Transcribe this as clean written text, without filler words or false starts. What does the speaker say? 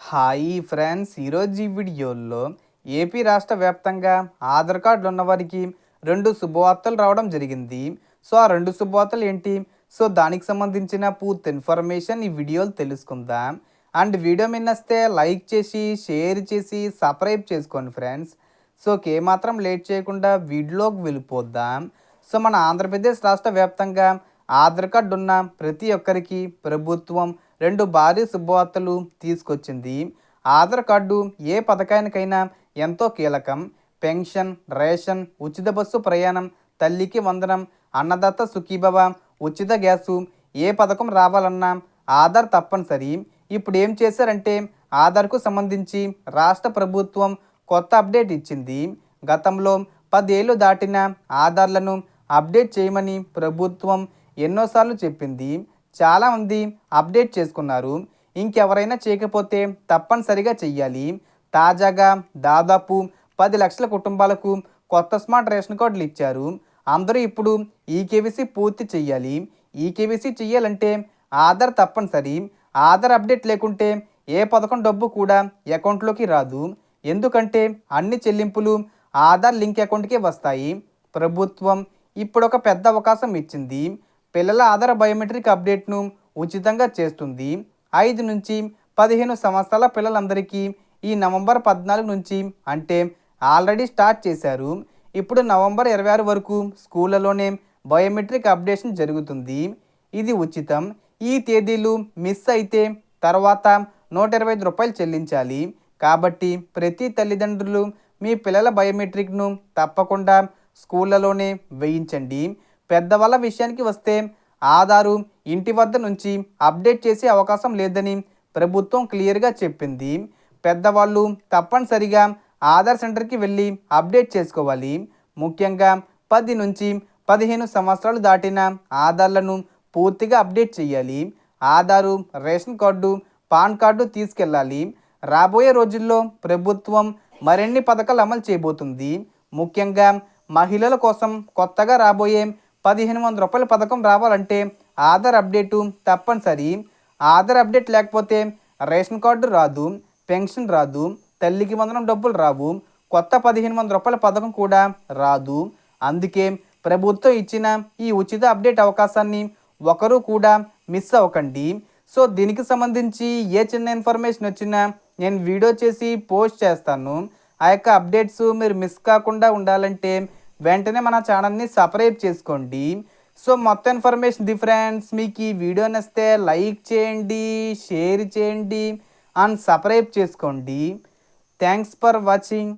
Hi friends, ఈరోజు ఈ వీడియోలో ఏపీ రాష్ట్ర వ్యాప్తంగా ఆధార్ కార్డులు ఉన్నవారికి రెండు శుభవార్తలు రావడం జరిగింది. సో ఆ రెండు శుభవార్తలు ఏంటి? సో దానికి సంబంధించిన పూర్తి ఇన్ఫర్మేషన్ ఈ వీడియోలో తెలుసుకుందాం. అండ్ వీడియో మిన్నస్తే లైక్ చేసి షేర్ చేసి సబ్స్క్రైబ్ చేసుకోండి ఫ్రెండ్స్. సో ఏమాత్రం లేట్ చేయకుండా వీడియోలోకి వెళ్ళిపోద్దాం. సో మన ఆంధ్రప్రదేశ్ రాష్ట్ర వ్యాప్తంగా ఆధార్ కార్డు ఉన్న ప్రతి ఒక్కరికి ప్రభుత్వం రెండు భారీ శుభవార్తలు తీసుకొచ్చింది. ఆధార్ కార్డు ఏ పథకానికైనా ఎంతో కీలకం. పెన్షన్, రేషన్, ఉచిత బస్సు ప్రయాణం, తల్లికి వందనం, అన్నదాత సుఖీభవ, ఉచిత గ్యాసు, ఏ పథకం రావాలన్నా ఆధార్ తప్పనిసరి. ఇప్పుడు ఏం చేశారంటే ఆధార్కు సంబంధించి రాష్ట్ర ప్రభుత్వం కొత్త అప్డేట్ ఇచ్చింది. గతంలో 10 ఏళ్ళు దాటిన ఆధార్లను అప్డేట్ చేయమని ప్రభుత్వం ఎన్నోసార్లు చెప్పింది. చాలామంది అప్డేట్ చేసుకున్నారు. ఇంకెవరైనా చేయకపోతే తప్పనిసరిగా చెయ్యాలి. తాజాగా దాదాపు 10 లక్షల కుటుంబాలకు కొత్త స్మార్ట్ రేషన్ కార్డులు ఇచ్చారు. అందరూ ఇప్పుడు ఈకేవీసీ పూర్తి చెయ్యాలి. ఈకేవీసీ చెయ్యాలంటే ఆధార్ తప్పనిసరి. ఆధార్ అప్డేట్ లేకుంటే ఏ పథకం డబ్బు కూడా అకౌంట్లోకి రాదు. ఎందుకంటే అన్ని చెల్లింపులు ఆధార్ లింక్ అకౌంట్కే వస్తాయి. ప్రభుత్వం ఇప్పుడు ఒక పెద్ద అవకాశం ఇచ్చింది. పిల్లల ఆధార్ బయోమెట్రిక్ అప్డేట్ను ఉచితంగా చేస్తుంది. 5 నుంచి 15 సంవత్సరాల పిల్లలందరికీ ఈ నవంబర్ 14 నుంచి అంటే ఆల్రెడీ స్టార్ట్ చేశారు. ఇప్పుడు నవంబర్ 26 వరకు స్కూళ్ళలోనే బయోమెట్రిక్ అప్డేషన్ జరుగుతుంది. ఇది ఉచితం. ఈ తేదీలు మిస్ అయితే తర్వాత ₹125 చెల్లించాలి. కాబట్టి ప్రతి తల్లిదండ్రులు మీ పిల్లల బయోమెట్రిక్ను తప్పకుండా స్కూళ్ళలోనే వేయించండి. పెద్దవాళ్ళ విషయానికి వస్తే ఆధారు ఇంటి వద్ద నుంచి అప్డేట్ చేసే అవకాశం లేదని ప్రభుత్వం క్లియర్గా చెప్పింది. పెద్దవాళ్ళు తప్పనిసరిగా ఆధార్ సెంటర్కి వెళ్ళి అప్డేట్ చేసుకోవాలి. ముఖ్యంగా 10 నుంచి 15 సంవత్సరాలు దాటిన ఆధార్లను పూర్తిగా అప్డేట్ చేయాలి. Aadhaar, ration card, pan card తీసుకెళ్ళాలి. రాబోయే రోజుల్లో ప్రభుత్వం మరిన్ని పథకాలు అమలు చేయబోతుంది. ముఖ్యంగా మహిళల కోసం కొత్తగా రాబోయే ₹1500 పథకం రావాలంటే ఆధార్ అప్డేటు తప్పనిసరి. ఆధార్ అప్డేట్ లేకపోతే రేషన్ కార్డు రాదు, పెన్షన్ రాదు, తల్లికి వందనం డబ్బులు రావు, కొత్త ₹1500 పథకం కూడా రాదు. అందుకే ప్రభుత్వం ఇచ్చిన ఈ ఉచిత అప్డేట్ అవకాశాన్ని ఒకరు కూడా మిస్ అవ్వకండి. సో దీనికి సంబంధించి ఏ చిన్న ఇన్ఫర్మేషన్ వచ్చినా నేను వీడియో చేసి పోస్ట్ చేస్తాను. ఆ యొక్క అప్డేట్స్ మీరు మిస్ కాకుండా ఉండాలంటే వెంటనే మన ఛానల్ని సబ్స్క్రైబ్ చేసుకోండి. సో మొత్తం ఇన్ఫర్మేషన్ ఫ్రెండ్స్, మీకు ఈ వీడియో నచ్చితే లైక్ చేయండి, షేర్ చేయండి అండ్ సబ్స్క్రైబ్ చేసుకోండి. Thanks for watching.